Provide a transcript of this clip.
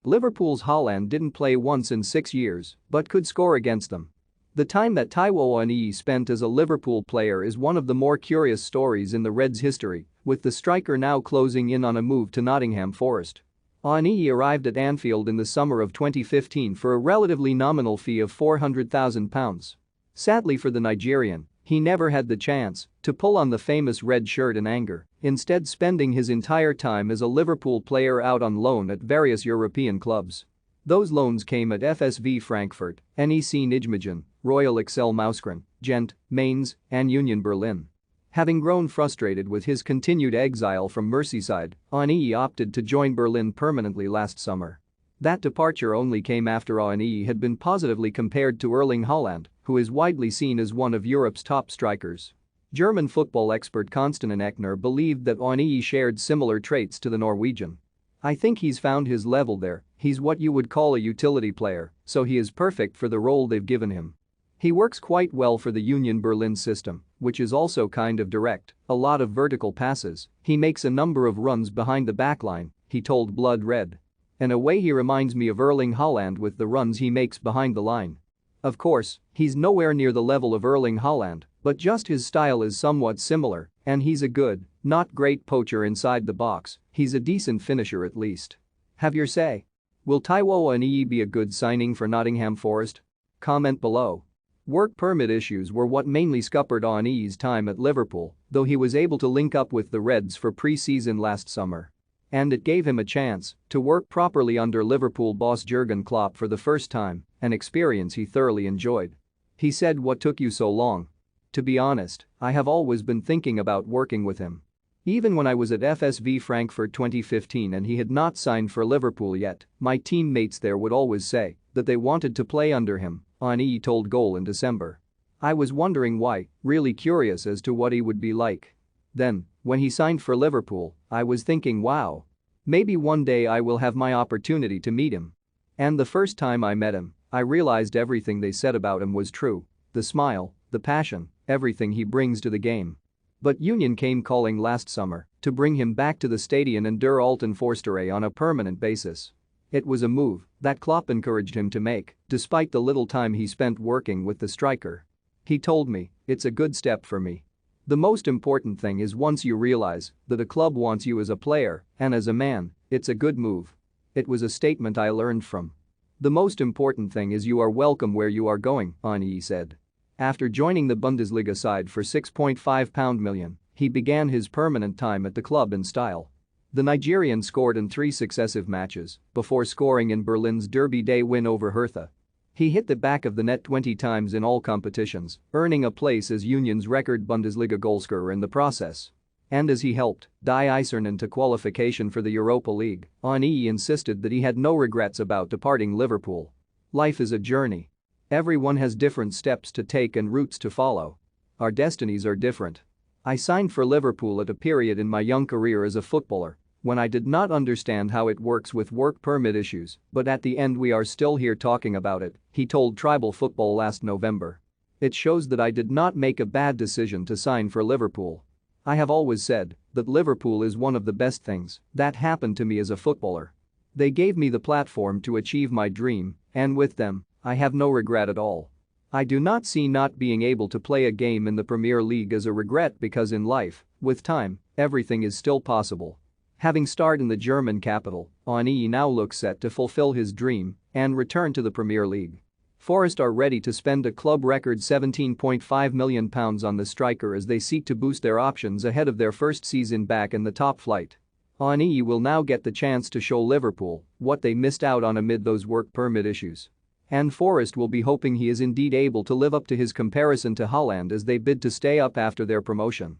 Liverpool's Haaland didn't play once in 6 years but could score against them. The time that Taiwo Awoniyi spent as a Liverpool player is one of the more curious stories in the Reds' history, with the striker now closing in on a move to Nottingham Forest. Awoniyi arrived at Anfield in the summer of 2015 for a relatively nominal fee of £400,000. Sadly for the Nigerian, he never had the chance to pull on the famous red shirt in anger, instead spending his entire time as a Liverpool player out on loan at various European clubs. Those loans came at FSV Frankfurt, NEC Nijmegen, Royal Excel Mouscron, Gent, Mainz, and Union Berlin. Having grown frustrated with his continued exile from Merseyside, Awoniyi opted to join Berlin permanently last summer. That departure only came after Awoniyi had been positively compared to Erling Haaland, who is widely seen as one of Europe's top strikers. German football expert Konstantin Eckner believed that Awoniyi shared similar traits to the Norwegian. "I think he's found his level there, he's what you would call a utility player, so he is perfect for the role they've given him. He works quite well for the Union Berlin system, which is also kind of direct, a lot of vertical passes, he makes a number of runs behind the backline," he told Blood Red. "In a way he reminds me of Erling Haaland with the runs he makes behind the line. Of course, he's nowhere near the level of Erling Haaland, but just his style is somewhat similar, and he's a good, not great poacher inside the box, he's a decent finisher at least. Have your say. Will Taiwo Awoniyi be a good signing for Nottingham Forest? Comment below." Work permit issues were what mainly scuppered Awoniyi's time at Liverpool, though he was able to link up with the Reds for pre-season last summer. And it gave him a chance to work properly under Liverpool boss Jurgen Klopp for the first time, an experience he thoroughly enjoyed. He said, "What took you so long? To be honest, I have always been thinking about working with him. Even when I was at FSV Frankfurt 2015 and he had not signed for Liverpool yet, my teammates there would always say that they wanted to play under him," Awoniyi told Goal in December. "I was wondering why, really curious as to what he would be like. Then, when he signed for Liverpool, I was thinking, wow, maybe one day I will have my opportunity to meet him. And the first time I met him, I realized everything they said about him was true. The smile, the passion, everything he brings to the game." But Union came calling last summer to bring him back to the Stadion and der Alten Forsterei on a permanent basis. It was a move that Klopp encouraged him to make, despite the little time he spent working with the striker. "He told me, it's a good step for me. The most important thing is once you realize that a club wants you as a player and as a man, it's a good move. It was a statement I learned from. The most important thing is you are welcome where you are going," Awoniyi said. After joining the Bundesliga side for £6.5 million, he began his permanent time at the club in style. The Nigerian scored in 3 successive matches before scoring in Berlin's Derby Day win over Hertha. He hit the back of the net 20 times in all competitions, earning a place as Union's record Bundesliga goalscorer in the process. And as he helped Die Eisernen to qualification for the Europa League, Awoniyi insisted that he had no regrets about departing Liverpool. "Life is a journey. Everyone has different steps to take and routes to follow. Our destinies are different. I signed for Liverpool at a period in my young career as a footballer when I did not understand how it works with work permit issues, but at the end we are still here talking about it," he told Tribal Football last November. "It shows that I did not make a bad decision to sign for Liverpool. I have always said that Liverpool is one of the best things that happened to me as a footballer. They gave me the platform to achieve my dream, and with them, I have no regret at all. I do not see not being able to play a game in the Premier League as a regret because in life, with time, everything is still possible." Having starred in the German capital, Awoniyi now looks set to fulfill his dream and return to the Premier League. Forest are ready to spend a club record £17.5 million on the striker as they seek to boost their options ahead of their first season back in the top flight. Awoniyi will now get the chance to show Liverpool what they missed out on amid those work permit issues. And Forest will be hoping he is indeed able to live up to his comparison to Haaland as they bid to stay up after their promotion.